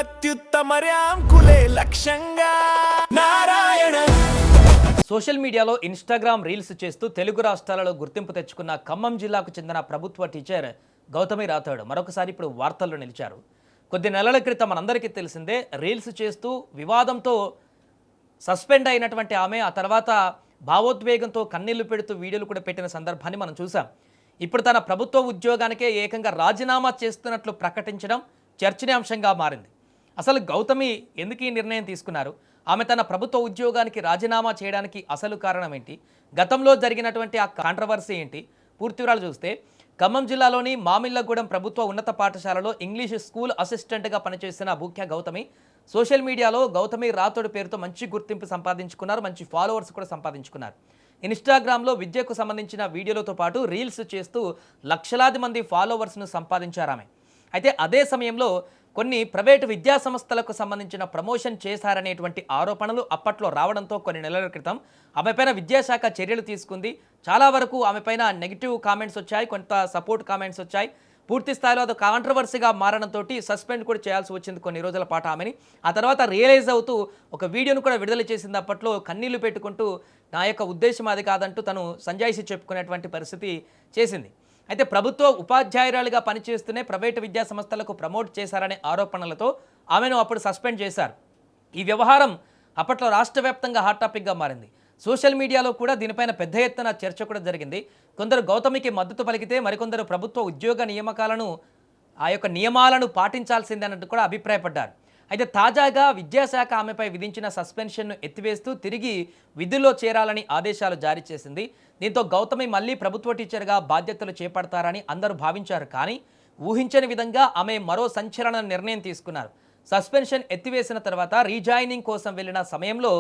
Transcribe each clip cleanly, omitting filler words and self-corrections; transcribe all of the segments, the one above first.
అత్యుత్తమర్యాంకులే లక్ష్యంగా నారాయణ. సోషల్ మీడియాలో Instagram reels చేస్తూ తెలుగు రాష్ట్రాలలో గుర్తింపు తెచ్చుకున్న ఖమ్మం జిల్లాకు చెందిన ప్రభుత్వ టీచర్ గౌతమి రాథోడ్ మరొకసారి ఇప్పుడు వార్తల్లో నిలిచారు. కొద్ది నెలల క్రితం మనందరికీ తెలిసిందే, రీల్స్ చేస్తూ వివాదంతో సస్పెండ్ అయినటువంటి ఆమె ఆ తర్వాత భావోద్వేగంతో కన్నీళ్లు పెడుతూ వీడియోలు కూడా పెట్టిన సందర్భాన్ని మనం చూసాం. ఇప్పుడు తన ప్రభుత్వ ఉద్యోగానికే ఏకంగా రాజీనామా చేస్తున్నట్లు ప్రకటించడం చర్చనీయాంశంగా మారింది. అసలు గౌతమి ఎందుకు ఈ నిర్ణయం తీసుకున్నారు? ఆమె తన ప్రభుత్వ ఉద్యోగానికి రాజీనామా చేయడానికి అసలు కారణం ఏంటి? గతంలో జరిగినటువంటి ఆ కాంట్రవర్సీ ఏంటి? పూర్తి వివరాలు చూస్తే, ఖమ్మం జిల్లాలోని మామిళ్ళగూడెం ప్రభుత్వ ఉన్నత పాఠశాలలో ఇంగ్లీష్ స్కూల్ అసిస్టెంట్గా పనిచేసిన భూక్య గౌతమి సోషల్ మీడియాలో గౌతమి రాథోడ్ పేరుతో మంచి గుర్తింపు సంపాదించుకున్నారు, మంచి ఫాలోవర్స్ కూడా సంపాదించుకున్నారు. ఇన్స్టాగ్రామ్లో విద్యకు సంబంధించిన వీడియోలతో పాటు రీల్స్ చేస్తూ లక్షలాది మంది ఫాలోవర్స్ను సంపాదించారు ఆమె. అయితే అదే సమయంలో కొన్ని ప్రైవేటు విద్యా సంస్థలకు సంబంధించిన ప్రమోషన్ చేశారనేటువంటి ఆరోపణలు అప్పట్లో రావడంతో కొన్ని నెలల క్రితం ఆమెపైన విద్యాశాఖ చర్యలు తీసుకుంది. చాలా వరకు ఆమెపైన నెగిటివ్ కామెంట్స్ వచ్చాయి, కొంత సపోర్ట్ కామెంట్స్ వచ్చాయి. పూర్తి స్థాయిలో అది కాంట్రవర్సీగా మారడంతో సస్పెండ్ కూడా చేయాల్సి వచ్చింది కొన్ని రోజుల పాటు ఆమెని. ఆ తర్వాత రియలైజ్ అవుతూ ఒక వీడియోను కూడా విడుదల చేసింది. అప్పట్లో కన్నీళ్లు పెట్టుకుంటూ నా యొక్క ఉద్దేశం అది కాదంటూ తను సంజాయిషి చెప్పుకునేటువంటి పరిస్థితి చేసింది. అయితే ప్రభుత్వ ఉపాధ్యాయురాలుగా పనిచేస్తూనే ప్రైవేటు విద్యా సంస్థలకు ప్రమోట్ చేశారనే ఆరోపణలతో ఆమెను అప్పుడు సస్పెండ్ చేశారు. ఈ వ్యవహారం అప్పట్లో రాష్ట్ర వ్యాప్తంగా హాట్ టాపిక్గా మారింది. సోషల్ మీడియాలో కూడా దీనిపైన పెద్ద ఎత్తున చర్చ కూడా జరిగింది. కొందరు గౌతమికి మద్దతు పలికితే మరికొందరు ప్రభుత్వ ఉద్యోగ నియమాలను పాటించాల్సిందేనట్టు కూడా అభిప్రాయపడ్డారు. అయితే తాజాగా విద్యాశాఖ ఆమెపై విధించిన సస్పెన్షన్ను ఎత్తివేస్తూ తిరిగి విధుల్లో చేరాలని ఆదేశాలు జారీ చేసింది. దీంతో గౌతమి మళ్ళీ ప్రభుత్వ టీచర్గా బాధ్యతలు చేపడతారని అందరూ భావించారు. కానీ ఊహించని విధంగా ఆమె మరో సంచలన నిర్ణయం తీసుకున్నారు. సస్పెన్షన్ ఎత్తివేసిన తర్వాత రీజాయినింగ్ కోసం వెళ్ళిన సమయంలో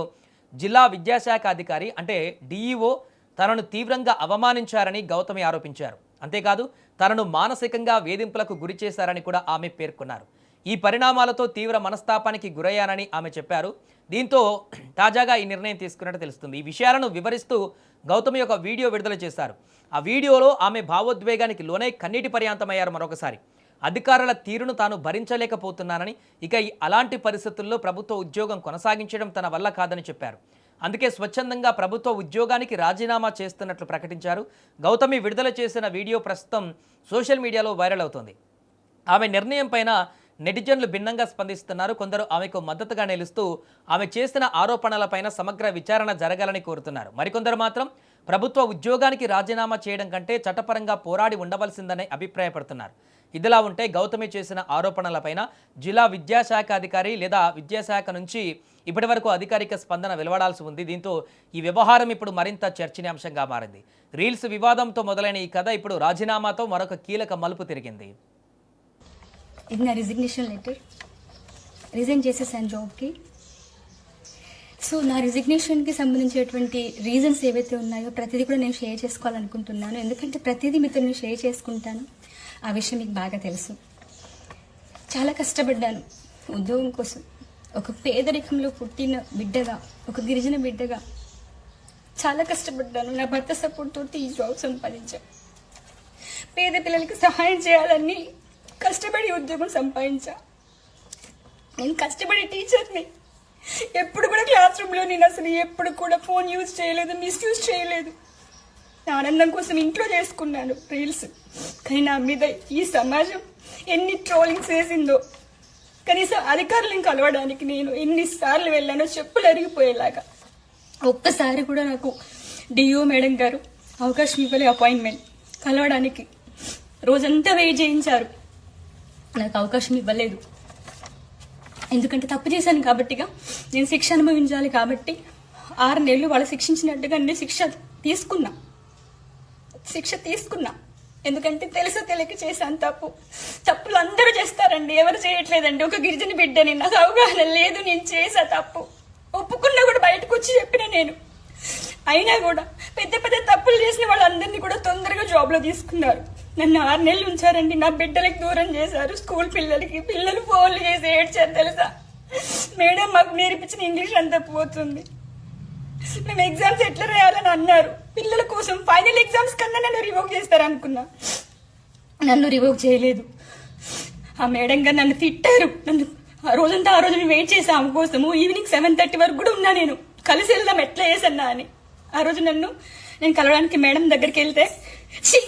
జిల్లా విద్యాశాఖ అధికారి అంటే డిఈఓ తనను తీవ్రంగా అవమానించారని గౌతమి ఆరోపించారు. అంతేకాదు తనను మానసికంగా వేధింపులకు గురి చేశారని కూడా ఆమె పేర్కొన్నారు. ఈ పరిణామాలతో తీవ్ర మనస్తాపానికి గురయ్యానని ఆమె చెప్పారు. దీంతో తాజాగా ఈ నిర్ణయం తీసుకున్నట్టు తెలుస్తుంది. ఈ విషయాలను వివరిస్తూ గౌతమి ఒక వీడియో విడుదల చేశారు. ఆ వీడియోలో ఆమె భావోద్వేగానికి లోనై కన్నీటి పర్యాంతమయ్యారు. మరొకసారి అధికారుల తీరును తాను భరించలేకపోతున్నానని, ఇక అలాంటి పరిస్థితుల్లో ప్రభుత్వ ఉద్యోగం కొనసాగించడం తన వల్ల కాదని చెప్పారు. అందుకే స్వచ్ఛందంగా ప్రభుత్వ ఉద్యోగానికి రాజీనామా చేస్తున్నట్లు ప్రకటించారు. గౌతమి విడుదల చేసిన వీడియో ప్రస్తుతం సోషల్ మీడియాలో వైరల్ అవుతోంది. ఆమె నిర్ణయం పైన నెటిజన్లు భిన్నంగా స్పందిస్తున్నారు. కొందరు ఆమెకు మద్దతుగా నిలుస్తూ ఆమె చేసిన ఆరోపణలపైన సమగ్ర విచారణ జరగాలని కోరుతున్నారు. మరికొందరు మాత్రం ప్రభుత్వ ఉద్యోగానికి రాజీనామా చేయడం కంటే చట్టపరంగా పోరాడి ఉండవలసిందని అభిప్రాయపడుతున్నారు. ఇదిలా ఉంటే గౌతమి చేసిన ఆరోపణలపైన జిల్లా విద్యాశాఖ అధికారి లేదా విద్యాశాఖ నుంచి ఇప్పటి వరకు అధికారిక స్పందన వెలువడాల్సి ఉంది. దీంతో ఈ వ్యవహారం ఇప్పుడు మరింత చర్చనీయాంశంగా మారింది. రీల్స్ వివాదంతో మొదలైన ఈ కథ ఇప్పుడు రాజీనామాతో మరొక కీలక మలుపు తిరిగింది. ఇది నా రిజిగ్నేషన్ లెటర్. రిజైన్ చేసేసాను జాబ్కి. సో నా రిజిగ్నేషన్కి సంబంధించినటువంటి రీజన్స్ ఏవైతే ఉన్నాయో ప్రతిదీ కూడా నేను షేర్ చేసుకోవాలనుకుంటున్నాను. ఎందుకంటే ప్రతిదీ మీతో నేను షేర్ చేసుకుంటాను. ఆ విషయం మీకు బాగా తెలుసు. చాలా కష్టపడ్డాను ఉద్యోగం కోసం. ఒక పేదరికంలో పుట్టిన బిడ్డగా, ఒక గిరిజన బిడ్డగా చాలా కష్టపడ్డాను. నా భర్త సపోర్ట్ తోటి ఈ జాబ్ సంపాదించాను. పేద పిల్లలకి సహాయం చేయాలని కష్టపడి ఉద్యోగం సంపాదించా. నేను కష్టపడి టీచర్ని. ఎప్పుడు కూడా క్లాస్ రూమ్లో నేను అసలు ఎప్పుడు కూడా ఫోన్ యూజ్ చేయలేదు, మిస్యూజ్ చేయలేదు. నా ఆనందం కోసం ఇంట్లో చేసుకున్నాను రీల్స్. కానీ నా మీద ఈ సమాజం ఎన్ని ట్రోలింగ్స్ వేసిందో. కనీసం అధికారులను కలవడానికి నేను ఎన్నిసార్లు వెళ్ళానో చెప్పులు అరిగిపోయేలాగా. ఒక్కసారి కూడా నాకు డిఓ మేడం గారు అవకాశం ఇవ్వలే అపాయింట్మెంట్ కలవడానికి. రోజంతా వెయిట్ చేయించారు, నాకు అవకాశం ఇవ్వలేదు. ఎందుకంటే తప్పు చేశాను కాబట్టిగా, నేను శిక్ష అనుభవించాలి కాబట్టి 6 నెలలు వాళ్ళు శిక్షించినట్టుగా నేను శిక్ష తీసుకున్నా. ఎందుకంటే తెలుసో తెలియక చేశాను తప్పులు అందరూ చేస్తారండి, ఎవరు చేయట్లేదండి. ఒక గిరిజన బిడ్డని, నాకు అవగాహన లేదు, నేను చేసా తప్పు. ఒప్పుకున్నా కూడా బయటకు వచ్చి చెప్పిన నేను. అయినా కూడా పెద్ద పెద్ద తప్పులు చేసిన వాళ్ళందరినీ కూడా తొందరగా జాబ్లో తీసుకున్నారు. నన్ను 6 నెలలు ఉంచారండి. నా బిడ్డలకి దూరం చేశారు. స్కూల్ పిల్లలు ఫోన్లు చేసి ఏడ్చారు తెలుసా. మేడం మాకు నేర్పించిన ఇంగ్లీష్ అంతా పోతుంది, మేము ఎగ్జామ్స్ ఎట్లా రాయాలని అన్నారు. పిల్లల కోసం ఫైనల్ ఎగ్జామ్స్ కన్నా నన్ను రివోక్ చేస్తారనుకున్నా. నన్ను రివోక్ చేయలేదు. ఆ మేడం గారు నన్ను తిట్టారు, నన్ను ఆ రోజంతా ఆ రోజు మేము వెయిట్ చేసాం ఆమె కోసము. ఈవినింగ్ 7:30 వరకు కూడా ఉన్నా నేను, కలిసి వెళ్దాం ఎట్లా చేసన్నా అని. ఆ రోజు నేను కలవడానికి మేడం దగ్గరికి వెళ్తే, ఛీ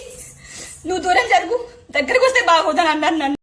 నువ్వు దూరం జరుగు, దగ్గరకు వస్తే బాగోదని అన్నారు నన్ను.